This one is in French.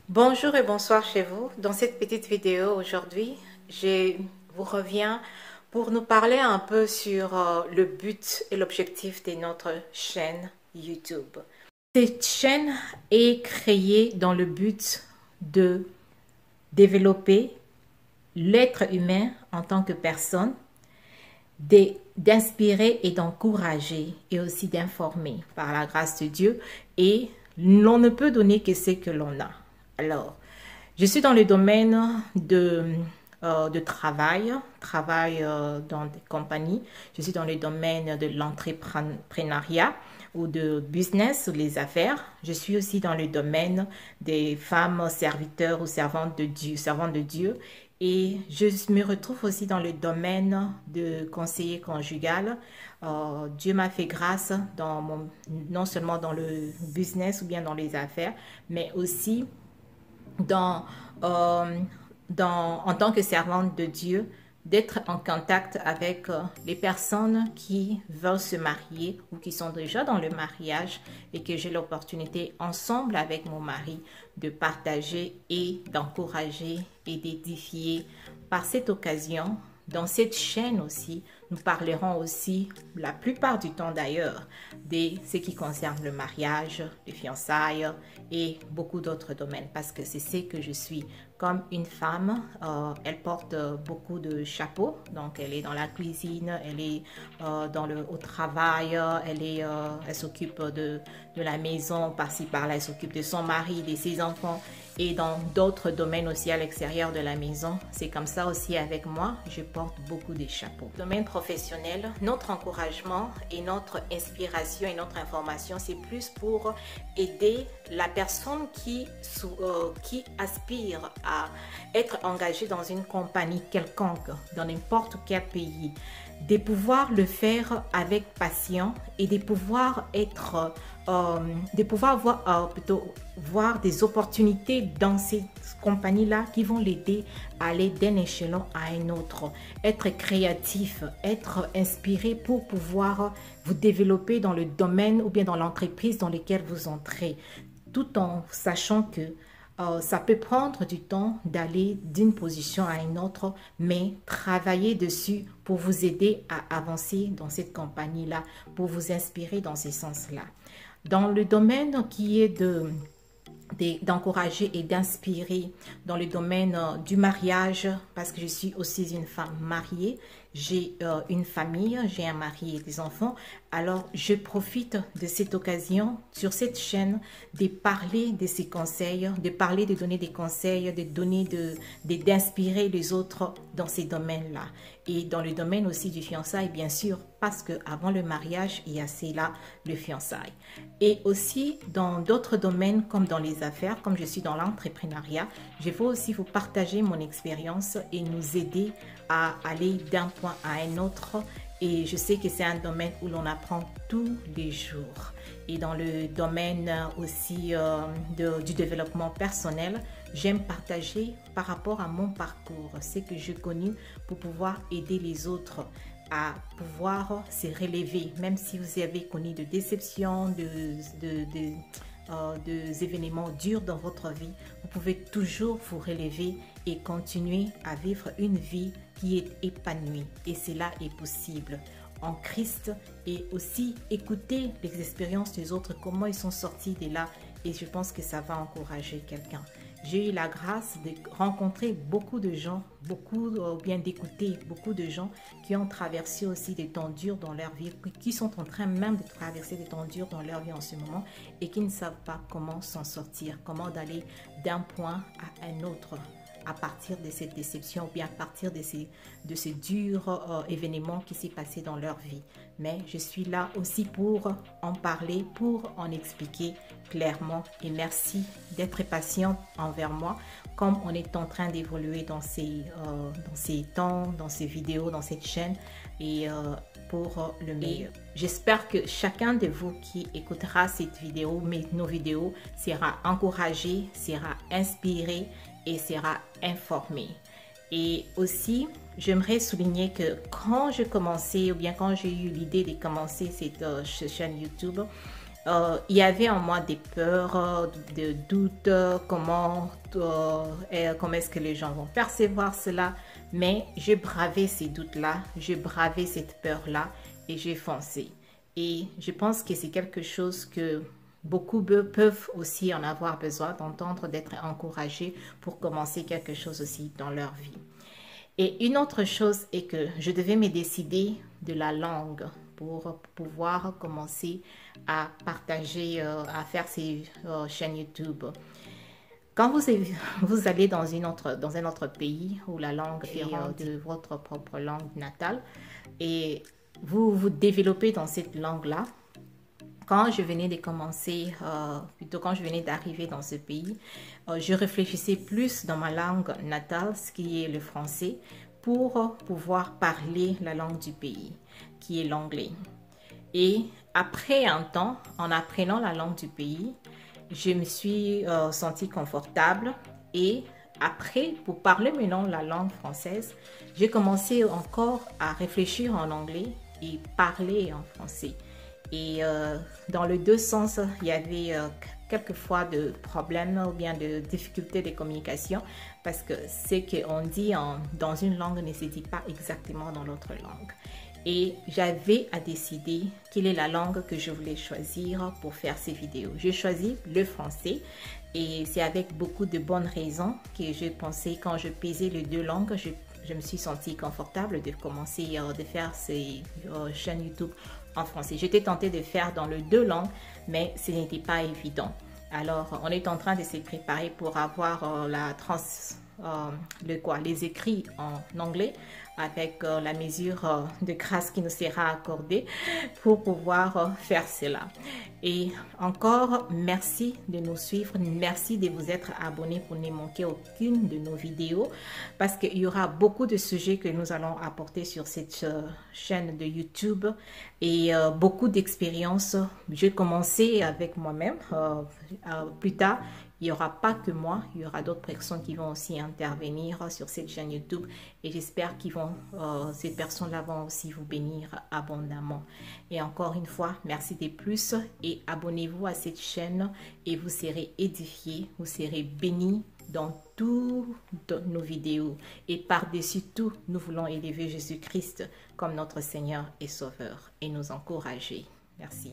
Bonjour et bonsoir chez vous. Dans cette petite vidéo aujourd'hui, je vous reviens pour nous parler un peu sur le but et l'objectif de notre chaîne YouTube. Cette chaîne est créée dans le but de développer l'être humain en tant que personne, d'inspirer et d'encourager et aussi d'informer par la grâce de Dieu, et l'on ne peut donner que ce que l'on a. Alors, je suis dans le domaine de travail dans des compagnies. Je suis dans le domaine de l'entrepreneuriat ou de business ou les affaires. Je suis aussi dans le domaine des femmes serviteurs ou servantes de Dieu. Et je me retrouve aussi dans le domaine de conseiller conjugal. Dieu m'a fait grâce non seulement dans le business ou bien dans les affaires, mais aussi dans, euh, en tant que servante de Dieu, d'être en contact avec les personnes qui veulent se marier ou qui sont déjà dans le mariage, et que j'ai l'opportunité ensemble avec mon mari de partager et d'encourager et d'édifier. Par cette occasion, dans cette chaîne aussi, nous parlerons aussi, la plupart du temps d'ailleurs, de ce qui concerne le mariage, les fiançailles et beaucoup d'autres domaines, parce que c'est ce que je suis. Comme une femme, elle porte beaucoup de chapeaux, donc elle est dans la cuisine, elle est au travail, elle s'occupe de la maison par-ci par-là, elle s'occupe de son mari, de ses enfants, et dans d'autres domaines aussi à l'extérieur de la maison. C'est comme ça aussi avec moi, je porte beaucoup de chapeaux. Domaine professionnel, notre encouragement et notre inspiration et notre information, c'est plus pour aider la personne qui aspire à être engagée dans une compagnie quelconque, dans n'importe quel pays, de pouvoir le faire avec passion et de pouvoir voir des opportunités dans ces compagnies-là qui vont l'aider à aller d'un échelon à un autre, être créatif, être inspiré pour pouvoir vous développer dans le domaine ou bien dans l'entreprise dans laquelle vous entrez, tout en sachant que ça peut prendre du temps d'aller d'une position à une autre, mais travailler dessus pour vous aider à avancer dans cette compagnie-là, pour vous inspirer dans ce sens-là. Dans le domaine qui est d'encourager et d'inspirer dans le domaine du mariage, parce que je suis aussi une femme mariée, j'ai une famille, j'ai un mari et des enfants. Alors je profite de cette occasion sur cette chaîne de parler de ces conseils, de donner des conseils, d'inspirer les autres dans ces domaines-là, et dans le domaine aussi du fiançailles, bien sûr, parce qu'avant le mariage, il y a cela, le fiançailles. Et aussi dans d'autres domaines comme dans les affaires, comme je suis dans l'entrepreneuriat, je veux aussi vous partager mon expérience et nous aider à aller d'un point à un autre. Et je sais que c'est un domaine où l'on apprend tous les jours. Et dans le domaine aussi du développement personnel, j'aime partager par rapport à mon parcours, ce que j'ai connu, pour pouvoir aider les autres à pouvoir se relever, même si vous avez connu de déceptions, des événements durs dans votre vie, vous pouvez toujours vous relever et continuer à vivre une vie qui est épanouie. Et cela est possible en Christ, et aussi écouter les expériences des autres, comment ils sont sortis de là, et je pense que ça va encourager quelqu'un. J'ai eu la grâce de rencontrer beaucoup de gens, bien d'écouter beaucoup de gens qui ont traversé aussi des temps durs dans leur vie, qui sont en train même de traverser des temps durs dans leur vie en ce moment, et qui ne savent pas comment s'en sortir, comment d'aller d'un point à un autre à partir de cette déception, ou bien à partir de ces durs événements qui s'est passé dans leur vie. Mais je suis là aussi pour en parler, pour en expliquer clairement, et merci d'être patient envers moi, comme on est en train d'évoluer dans ces temps, dans ces vidéos, dans cette chaîne, et pour le meilleur. J'espère que chacun de vous qui écoutera cette vidéo, nos vidéos, sera encouragé, sera inspiré et sera informé. Et aussi, j'aimerais souligner que quand j'ai commencé, ou bien quand j'ai eu l'idée de commencer cette chaîne YouTube, il y avait en moi des peurs, des doutes, comment est-ce que les gens vont percevoir cela. Mais j'ai bravé ces doutes-là, j'ai bravé cette peur-là et j'ai foncé. Et je pense que c'est quelque chose que beaucoup peuvent aussi en avoir besoin d'entendre, d'être encouragés pour commencer quelque chose aussi dans leur vie. Et une autre chose est que je devais me décider de la langue pour pouvoir commencer à partager, à faire ces chaînes YouTube. Quand vous allez dans un autre pays où la langue est de votre propre langue natale et vous vous développez dans cette langue-là, quand je venais de commencer, plutôt quand je venais d'arriver dans ce pays, je réfléchissais plus dans ma langue natale, ce qui est le français, pour pouvoir parler la langue du pays, qui est l'anglais. Et après un temps, en apprenant la langue du pays, je me suis sentie confortable et après, pour parler maintenant la langue française, j'ai commencé encore à réfléchir en anglais et parler en français. Et dans les deux sens, il y avait quelquefois de problèmes ou bien de difficultés de communication parce que ce qu'on dit dans une langue ne se dit pas exactement dans l'autre langue. Et j'avais à décider quelle est la langue que je voulais choisir pour faire ces vidéos. J'ai choisi le français et c'est avec beaucoup de bonnes raisons que j'ai pensé, quand je pesais les deux langues, je me suis sentie confortable de commencer de faire ces chaînes YouTube en français. J'étais tentée de faire dans les deux langues, mais ce n'était pas évident. Alors, on est en train de se préparer pour avoir les écrits en anglais avec la mesure de grâce qui nous sera accordée pour pouvoir faire cela. Et encore, merci de nous suivre, merci de vous être abonnés pour ne manquer aucune de nos vidéos parce qu'il y aura beaucoup de sujets que nous allons apporter sur cette chaîne de YouTube et beaucoup d'expériences. J'ai commencé avec moi-même. Plus tard, il n'y aura pas que moi, il y aura d'autres personnes qui vont aussi intervenir sur cette chaîne YouTube et j'espère que ces personnes-là vont aussi vous bénir abondamment. Et encore une fois, merci de plus et abonnez-vous à cette chaîne et vous serez édifiés, vous serez bénis dans toutes nos vidéos. Et par-dessus tout, nous voulons élever Jésus-Christ comme notre Seigneur et Sauveur et nous encourager. Merci.